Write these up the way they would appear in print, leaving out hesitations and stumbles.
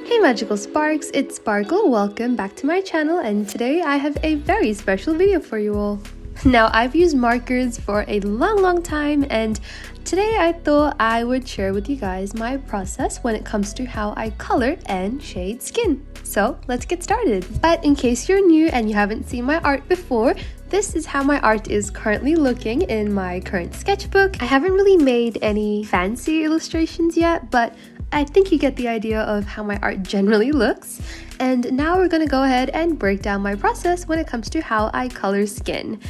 Hey Magical Sparks, it's Sparkle. Welcome back to my channel, and today I have a very special video for you all. Now, I've used markers for a long time, and today I thought I would share with you guys my process when it comes to how I color and shade skin. So let's get started. But in case you're new and you haven't seen my art before, this is how my art is currently looking in my current sketchbook. I haven't really made any fancy illustrations yet, but I think you get the idea of how my art generally looks. And now we're gonna go ahead and break down my process when it comes to how I color skin.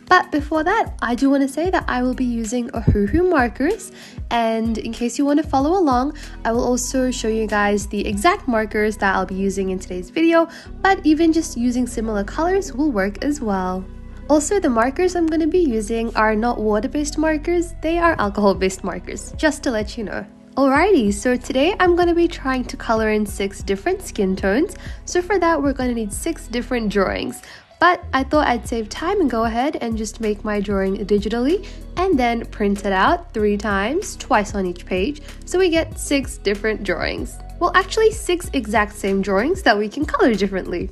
But before that, I do want to say that I will be using Ohuhu markers, and in case you want to follow along, I will also show you guys the exact markers that I'll be using in today's video, but even just using similar colors will work as well. Also, the markers I'm going to be using are not water-based markers, they are alcohol-based markers, just to let you know. Alrighty, so today I'm going to be trying to color in 6 different skin tones, so for that we're going to need 6 different drawings. But I thought I'd save time and go ahead and just make my drawing digitally and then print it out 3 times, twice on each page, so we get 6 different drawings. Well, actually 6 exact same drawings that we can color differently.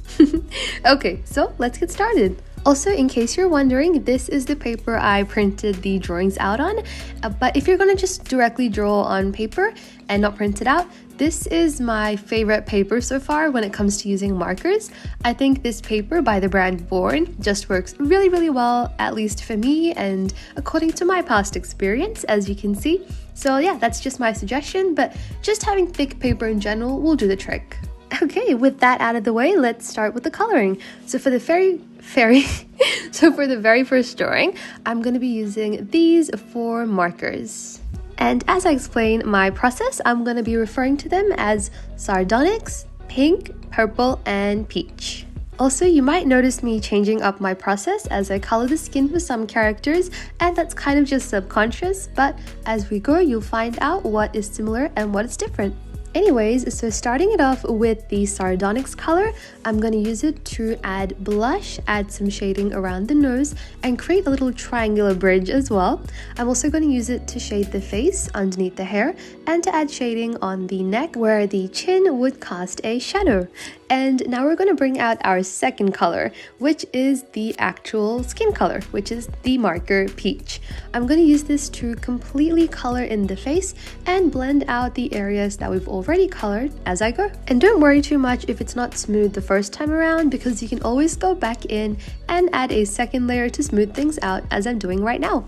Okay, so let's get started. Also, in case you're wondering, this is the paper I printed the drawings out on, but if you're going to just directly draw on paper and not print it out, this is my favorite paper so far when it comes to using markers. I think this paper by the brand Born just works really well, at least for me and according to my past experience, as you can see. So yeah, that's just my suggestion, but just having thick paper in general will do the trick. Okay, with that out of the way, let's start with the coloring. So for the very first drawing, I'm going to be using these 4 markers. And as I explain my process, I'm going to be referring to them as sardonyx, pink, purple, and peach. Also, you might notice me changing up my process as I color the skin for some characters, and that's kind of just subconscious, but as we go, you'll find out what is similar and what is different. Anyways, so starting it off with the sardonyx color, I'm going to use it to add blush, add some shading around the nose, and create a little triangular bridge as well. I'm also going to use it to shade the face underneath the hair and to add shading on the neck where the chin would cast a shadow. And now we're going to bring out our second color, which is the actual skin color, which is the marker peach. I'm going to use this to completely color in the face and blend out the areas that we've already colored as I go. And don't worry too much if it's not smooth the first time around, because you can always go back in and add a second layer to smooth things out, as I'm doing right now.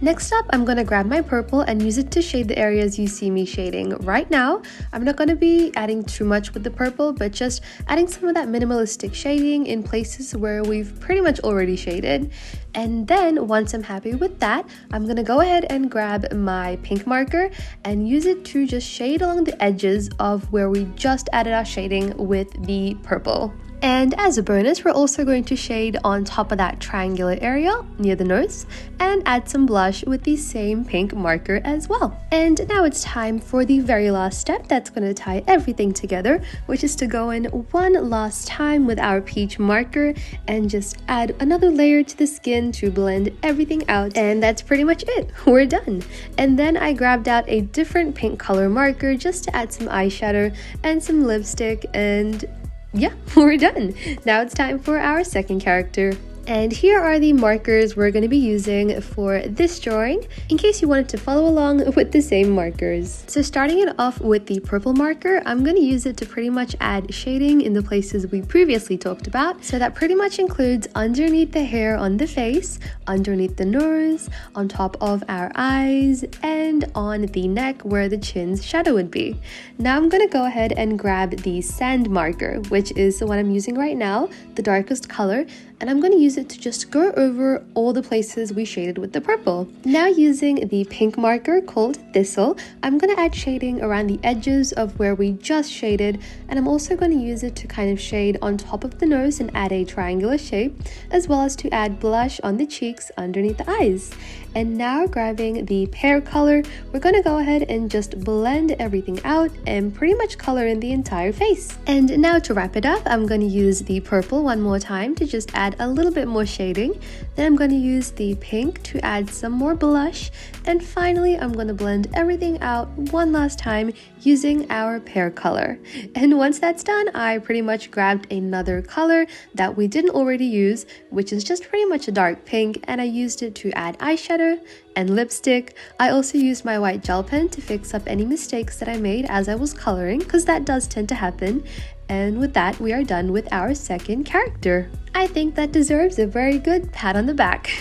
Next up, I'm going to grab my purple and use it to shade the areas you see me shading right now. I'm not going to be adding too much with the purple, but just adding some of that minimalistic shading in places where we've pretty much already shaded. And then once I'm happy with that, I'm going to go ahead and grab my pink marker and use it to just shade along the edges of where we just added our shading with the purple. And as a bonus, we're also going to shade on top of that triangular area near the nose and add some blush with the same pink marker as well. And now it's time for the very last step that's going to tie everything together, which is to go in one last time with our peach marker and just add another layer to the skin to blend everything out. And that's pretty much it. We're done. And then I grabbed out a different pink color marker just to add some eyeshadow and some lipstick, and yeah, we're done. Now it's time for our second character. And here are the markers we're going to be using for this drawing, in case you wanted to follow along with the same markers. So starting it off with the purple marker, I'm going to use it to pretty much add shading in the places we previously talked about. So that pretty much includes underneath the hair on the face, underneath the nose, on top of our eyes, and on the neck where the chin's shadow would be. Now I'm going to go ahead and grab the sand marker, which is the one I'm using right now, the darkest color, and I'm going to use it to just go over all the places we shaded with the purple. Now using the pink marker called Thistle, I'm going to add shading around the edges of where we just shaded, and I'm also going to use it to kind of shade on top of the nose and add a triangular shape, as well as to add blush on the cheeks underneath the eyes. And now grabbing the pear color, we're going to go ahead and just blend everything out and pretty much color in the entire face. And now to wrap it up, I'm going to use the purple one more time to just add add a little bit more shading. Then I'm going to use the pink to add some more blush. And finally, I'm going to blend everything out one last time using our pear color. And once that's done, I pretty much grabbed another color that we didn't already use, which is just pretty much a dark pink, and I used it to add eyeshadow and lipstick. I also used my white gel pen to fix up any mistakes that I made as I was coloring, because that does tend to happen. And with that, we are done with our second character. I think that deserves a very good pat on the back.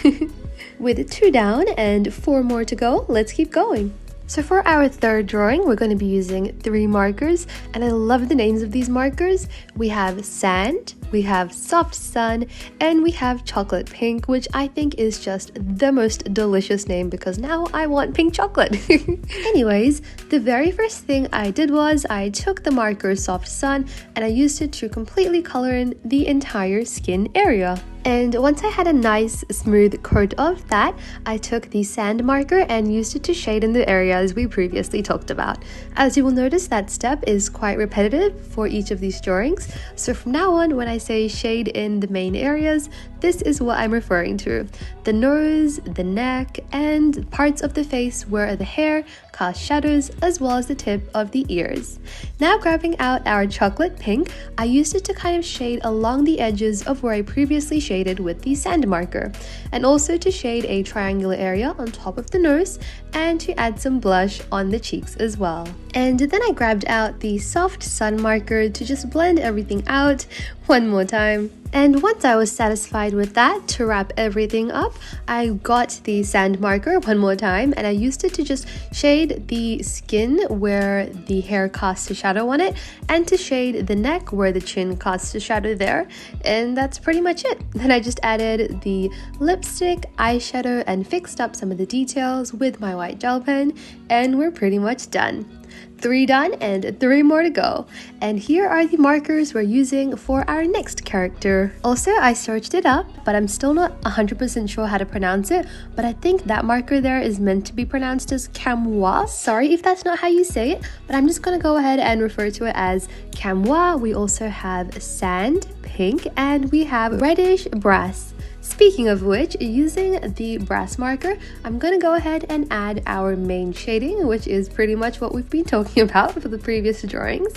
With 2 down and 4 more to go, let's keep going. So for our third drawing, we're going to be using 3 markers, and I love the names of these markers. We have Sand, we have Soft Sun, and we have Chocolate Pink, which I think is just the most delicious name because now I want pink chocolate. Anyways, the very first thing I did was I took the marker Soft Sun and I used it to completely color in the entire skin area. And once I had a nice smooth coat of that, I took the sand marker and used it to shade in the areas we previously talked about. As you will notice, that step is quite repetitive for each of these drawings. So from now on, when I say shade in the main areas, this is what I'm referring to. The nose, the neck, and parts of the face where the hair cast shadows, as well as the tip of the ears. Now grabbing out our chocolate pink, I used it to kind of shade along the edges of where I previously shaded with the sand marker, and also to shade a triangular area on top of the nose and to add some blush on the cheeks as well. And then I grabbed out the soft sun marker to just blend everything out one more time. And once I was satisfied with that, to wrap everything up, I got the sand marker one more time and I used it to just shade the skin where the hair casts a shadow on it, and to shade the neck where the chin casts a shadow there. And that's pretty much it. Then I just added the lipstick, eyeshadow, and fixed up some of the details with my white gel pen, and we're pretty much done. 3 done and 3 more to go. And here are the markers we're using for our next character. Also, I searched it up, but I'm still not 100% sure how to pronounce it, but I think that marker there is meant to be pronounced as Camois. Sorry if that's not how you say it, but I'm just gonna go ahead and refer to it as Camois. We also have sand, pink, and we have reddish brass. Speaking of which, using the brass marker, I'm going to go ahead and add our main shading, which is pretty much what we've been talking about for the previous drawings.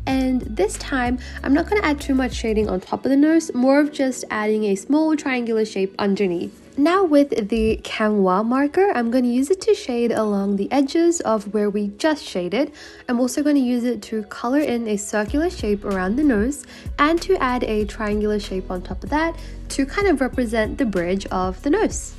And this time, I'm not going to add too much shading on top of the nose, more of just adding a small triangular shape underneath. Now with the Camois marker, I'm going to use it to shade along the edges of where we just shaded. I'm also going to use it to color in a circular shape around the nose and to add a triangular shape on top of that to kind of represent the bridge of the nose.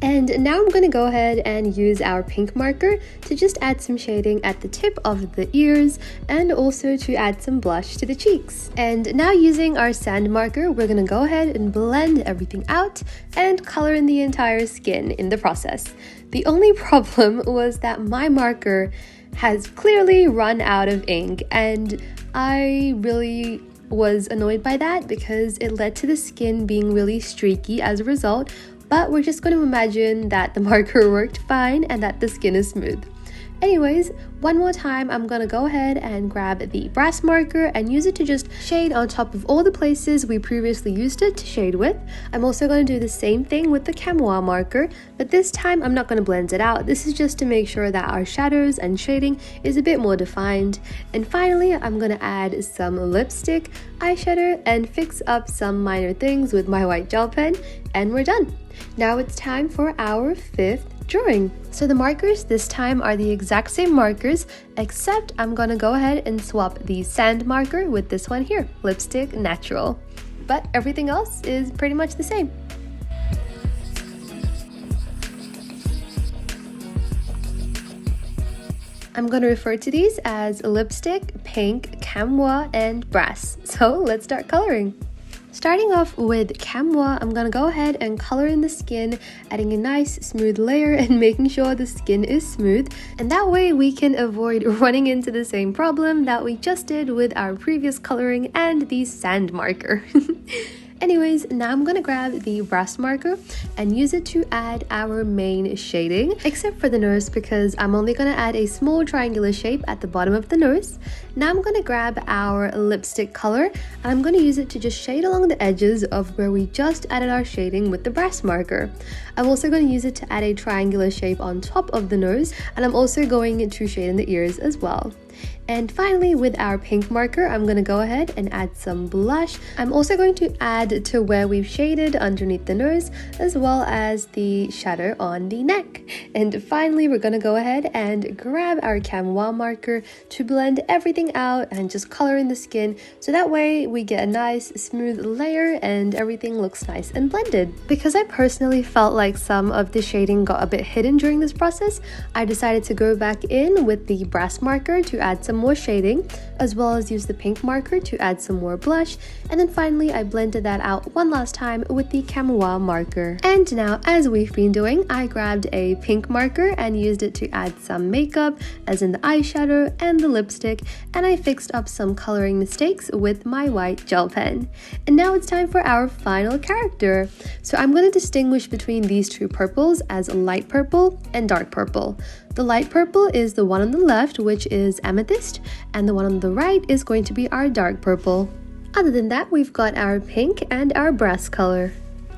And now I'm going to go ahead and use our pink marker to just add some shading at the tip of the ears and also to add some blush to the cheeks. And now using our sand marker, we're going to go ahead and blend everything out and color in the entire skin in the process. The only problem was that my marker has clearly run out of ink, and I really was annoyed by that because it led to the skin being really streaky as a result. But we're just going to imagine that the marker worked fine and that the skin is smooth. Anyways, one more time, I'm going to go ahead and grab the brass marker and use it to just shade on top of all the places we previously used it to shade with. I'm also going to do the same thing with the Camois marker, but this time I'm not going to blend it out. This is just to make sure that our shadows and shading is a bit more defined. And finally, I'm going to add some lipstick, eyeshadow, and fix up some minor things with my white gel pen, and we're done. Now it's time for our 5th drawing. So the markers this time are the exact same markers, except I'm gonna go ahead and swap the sand marker with this one here, Lipstick Natural. But everything else is pretty much the same. I'm going to refer to these as lipstick, pink, Camois, and brass. So let's start coloring. Starting off with Camois, I'm going to go ahead and color in the skin, adding a nice smooth layer and making sure the skin is smooth. And that way we can avoid running into the same problem that we just did with our previous coloring and the sand marker. Anyways, now I'm gonna grab the brass marker and use it to add our main shading, except for the nose because I'm only gonna add a small triangular shape at the bottom of the nose. Now I'm gonna grab our lipstick color and I'm gonna use it to just shade along the edges of where we just added our shading with the brass marker. I'm also going to use it to add a triangular shape on top of the nose, and I'm also going to shade in the ears as well. And finally, with our pink marker, I'm going to go ahead and add some blush. I'm also going to add to where we've shaded underneath the nose, as well as the shadow on the neck. And finally, we're going to go ahead and grab our chamomile marker to blend everything out and just color in the skin, so that way we get a nice smooth layer and everything looks nice and blended. Because I personally felt like some of the shading got a bit hidden during this process, I decided to go back in with the brass marker to add some more shading, as well as use the pink marker to add some more blush, and then finally I blended that out one last time with the chamomile marker. And now, as we've been doing, I grabbed a pink marker and used it to add some makeup, as in the eyeshadow and the lipstick, and I fixed up some coloring mistakes with my white gel pen. And now it's time for our final character. So I'm going to distinguish between these two purples as light purple and dark purple. The light purple is the one on the left, which is amethyst, and the one on the right is going to be our dark purple. Other than that, we've got our pink and our brass color.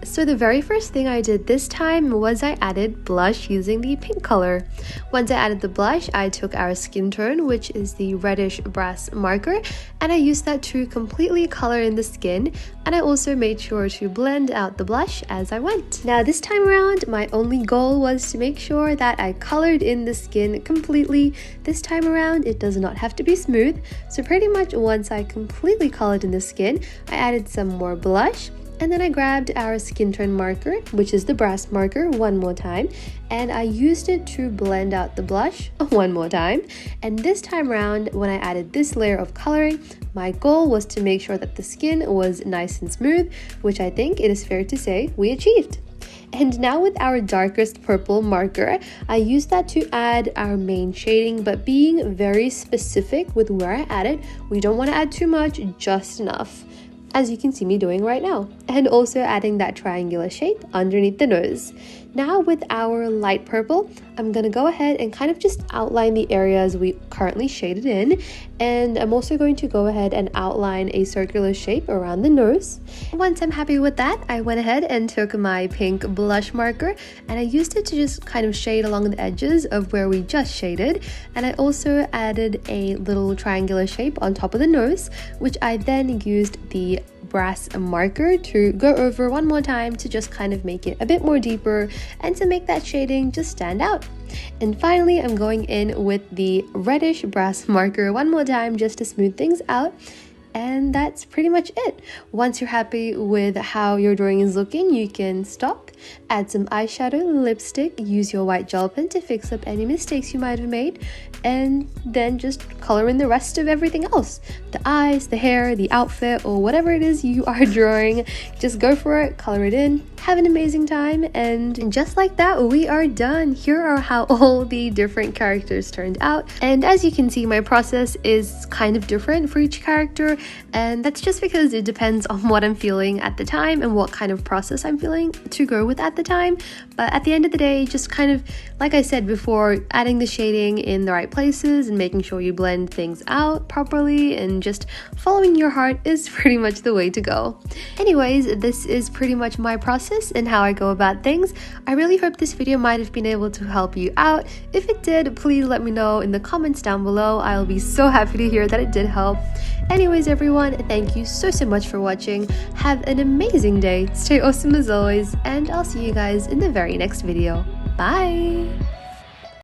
So the very first thing I did this time was I added blush using the pink color. Once I added the blush, I took our skin tone, which is the reddish brass marker, and I used that to completely color in the skin, and I also made sure to blend out the blush as I went. Now this time around, my only goal was to make sure that I colored in the skin completely. This time around, it does not have to be smooth, so pretty much once I completely colored in the skin, I added some more blush. And then I grabbed our skin tone marker, which is the brass marker, one more time, and I used it to blend out the blush one more time. And this time around, when I added this layer of coloring, my goal was to make sure that the skin was nice and smooth, which I think it is fair to say we achieved. And now with our darkest purple marker, I used that to add our main shading, but being very specific with where I added. We don't want to add too much, just enough, as you can see me doing right now, and also adding that triangular shape underneath the nose. Now with our light purple, I'm gonna go ahead and kind of just outline the areas we currently shaded in, and I'm also going to go ahead and outline a circular shape around the nose. Once I'm happy with that, I went ahead and took my pink blush marker and I used it to just kind of shade along the edges of where we just shaded, and I also added a little triangular shape on top of the nose, which I then used the brass marker to go over one more time to just kind of make it a bit more deeper and to make that shading just stand out. And finally, I'm going in with the reddish brass marker one more time just to smooth things out. And that's pretty much it. Once you're happy with how your drawing is looking, you can stop, add some eyeshadow, lipstick, use your white gel pen to fix up any mistakes you might have made, and then just color in the rest of everything else. The eyes, the hair, the outfit, or whatever it is you are drawing. Just go for it, color it in, have an amazing time, and just like that, we are done. Here are how all the different characters turned out. And as you can see, my process is kind of different for each character, and that's just because it depends on what I'm feeling at the time and what kind of process I'm feeling to go with at the time. But at the end of the day, just kind of, like I said before, adding the shading in the right places and making sure you blend things out properly and just following your heart is pretty much the way to go. Anyways, this is pretty much my process and how I go about things. I really hope this video might have been able to help you out. If it did, please let me know in the comments down below. I'll be so happy to hear that it did help. Anyways, everyone, thank you so much for watching. Have an amazing day, stay awesome as always, and I'll see you guys in the very next video. Bye!